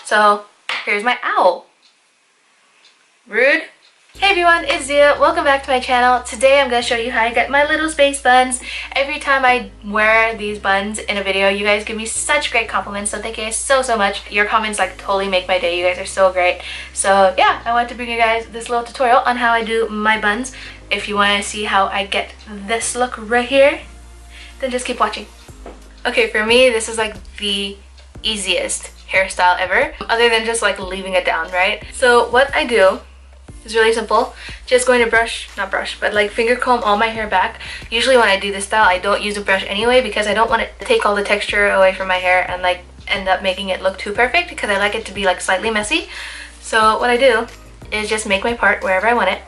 So here's my owl. Rude. Hey everyone, it's Ziya. Welcome back to my channel. Today I'm going to show you how I get my little space buns. Every time I wear these buns in a video, you guys give me such great compliments, so thank you guys so much. Your comments like totally make my day. You guys are so great. So yeah, I wanted to bring you guys this little tutorial on how I do my buns. If you want to see how I get this look right here, then just keep watching. Okay, for me this is like the easiest hairstyle ever, other than just like leaving it down, right? So what I do is really simple. Just going to but like finger comb all my hair back. Usually when I do this style, I don't use a brush anyway because I don't want it to take all the texture away from my hair and like end up making it look too perfect, because I like it to be like slightly messy. So what I do is just make my part wherever I want it,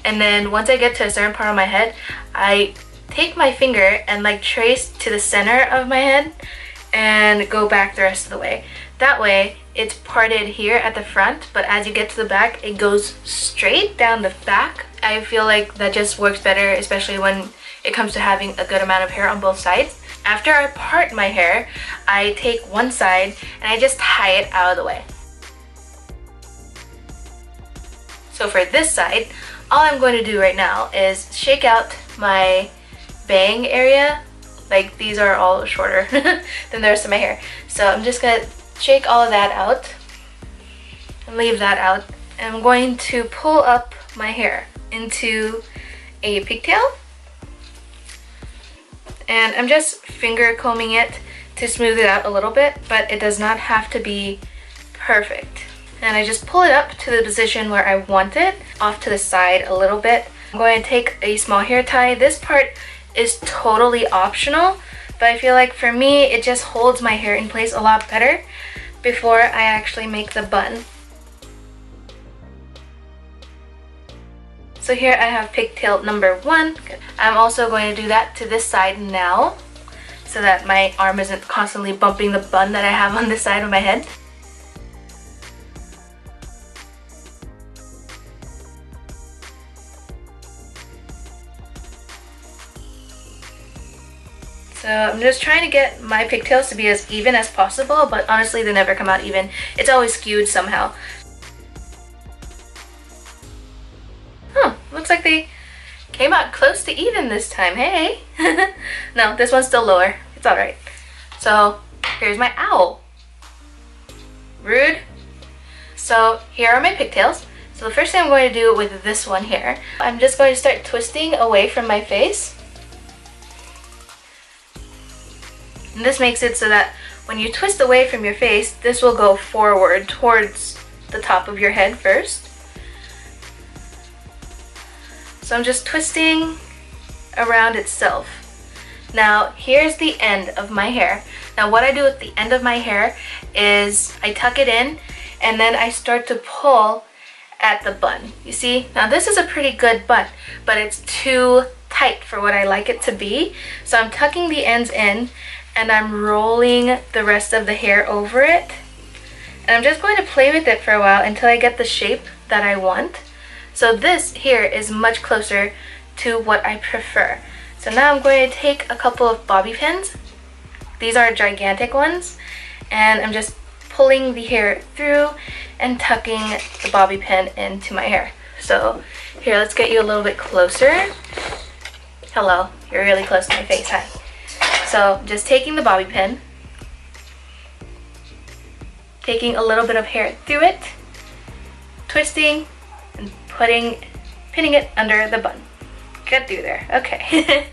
and then once I get to a certain part of my head, I take my finger and like trace to the center of my head and go back the rest of the way. That way it's parted here at the front, but as you get to the back it goes straight down the back. I feel like that just works better, especially when it comes to having a good amount of hair on both sides. After I part my hair, I take one side and I just tie it out of the way. So for this side, all I'm going to do right now is shake out my bang area. Like, these are all shorter than the rest of my hair, so I'm just gonna shake all of that out and leave that out, and I'm going to pull up my hair into a pigtail, and I'm just finger combing it to smooth it out a little bit, but it does not have to be perfect. And I just pull it up to the position where I want it, off to the side a little bit. I'm going to take a small hair tie. This part is totally optional, but I feel like for me it just holds my hair in place a lot better before I actually make the bun. So here I have pigtail number 1. I'm also going to do that to this side now, so that my arm isn't constantly bumping the bun that I have on this side of my head. So I'm just trying to get my pigtails to be as even as possible, but honestly they never come out even. It's always skewed somehow. Looks like they came out close to even this time, hey? No, this one's still lower. It's alright. So here's my owl. Rude. So here are my pigtails. So the first thing I'm going to do with this one here, I'm just going to start twisting away from my face. And this makes it so that when you twist away from your face, this will go forward towards the top of your head first. So I'm just twisting around itself. Now here's the end of my hair. Now what I do at the end of my hair is I tuck it in and then I start to pull at the bun. You see? Now this is a pretty good bun, but it's too tight for what I like it to be. So I'm tucking the ends in and I'm rolling the rest of the hair over it, and I'm just going to play with it for a while until I get the shape that I want. So this here is much closer to what I prefer. So now I'm going to take a couple of bobby pins. These are gigantic ones, and I'm just pulling the hair through and tucking the bobby pin into my hair. So here, let's get you a little bit closer. Hello, you're really close to my face, hi. So just taking the bobby pin, taking a little bit of hair through it, twisting, and pinning it under the bun. Get through there, okay.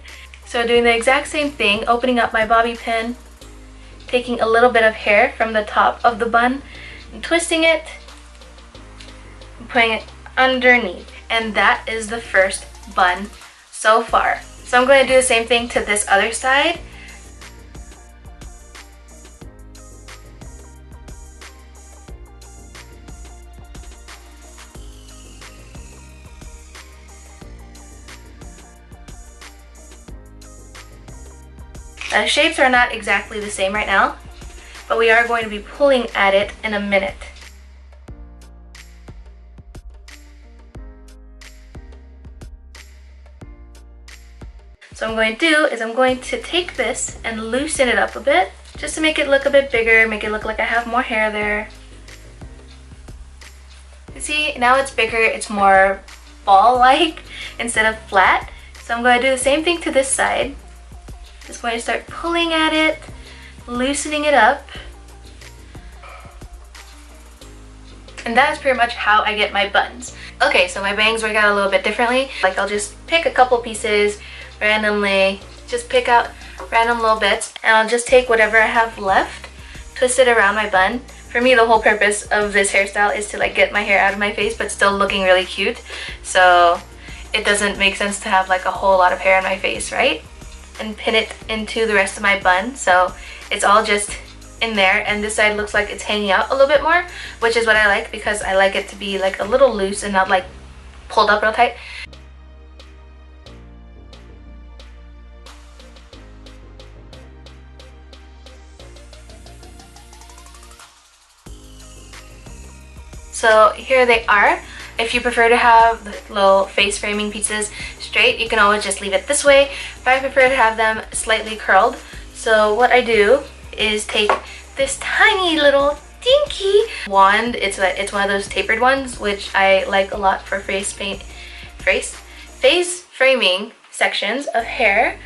So doing the exact same thing, opening up my bobby pin, taking a little bit of hair from the top of the bun, and twisting it, and putting it underneath. And that is the first bun so far. So I'm going to do the same thing to this other side. Shapes are not exactly the same right now, but we are going to be pulling at it in a minute. So what I'm going to do is I'm going to take this and loosen it up a bit, just to make it look a bit bigger, make it look like I have more hair there. See, now it's bigger, it's more ball-like instead of flat. So I'm going to do the same thing to this side. Just going to start pulling at it, loosening it up. And that is pretty much how I get my buns. Okay, so my bangs work out a little bit differently. Like, I'll just pick a couple pieces randomly, just pick out random little bits, and I'll just take whatever I have left, twist it around my bun. For me, the whole purpose of this hairstyle is to like get my hair out of my face but still looking really cute. So it doesn't make sense to have like a whole lot of hair on my face, right? And pin it into the rest of my bun, so it's all just in there, and this side looks like it's hanging out a little bit more, which is what I like because I like it to be like a little loose and not like pulled up real tight. So here they are. If you prefer to have the little face framing pieces straight, you can always just leave it this way, but I prefer to have them slightly curled. So what I do is take this tiny little dinky wand. It's one of those tapered ones, which I like a lot for face framing sections of hair.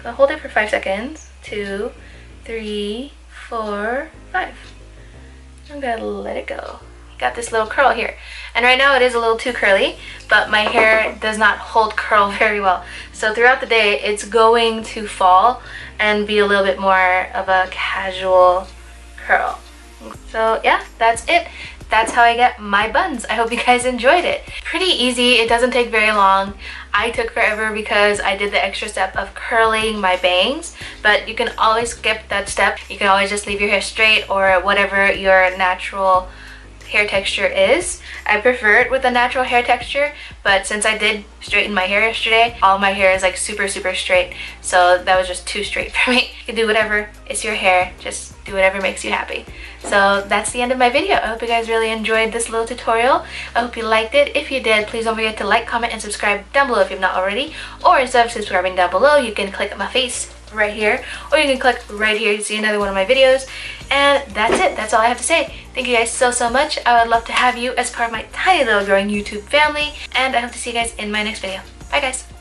I'll hold it for 5 seconds. 2, 3, 4, 5. I'm gonna let it go. Got this little curl here, and right now it is a little too curly, but my hair does not hold curl very well, so throughout the day it's going to fall and be a little bit more of a casual curl. So yeah, that's it. That's how I get my buns. I hope you guys enjoyed it. Pretty easy, it doesn't take very long. I took forever because I did the extra step of curling my bangs, but you can always skip that step. You can always just leave your hair straight or whatever your natural hair texture is. I prefer it with a natural hair texture, but since I did straighten my hair yesterday, all my hair is like super straight, so that was just too straight for me. You can do whatever, it's your hair, just do whatever makes you happy. So that's the end of my video. I hope you guys really enjoyed this little tutorial. I hope you liked it. If you did, please don't forget to like, comment, and subscribe down below if you've not already, or instead of subscribing down below, you can click my face right here, or you can click right here to see another one of my videos. And that's it. That's all I have to say. Thank you guys so much. I would love to have you as part of my tiny little growing YouTube family, and I hope to see you guys in my next video. Bye guys.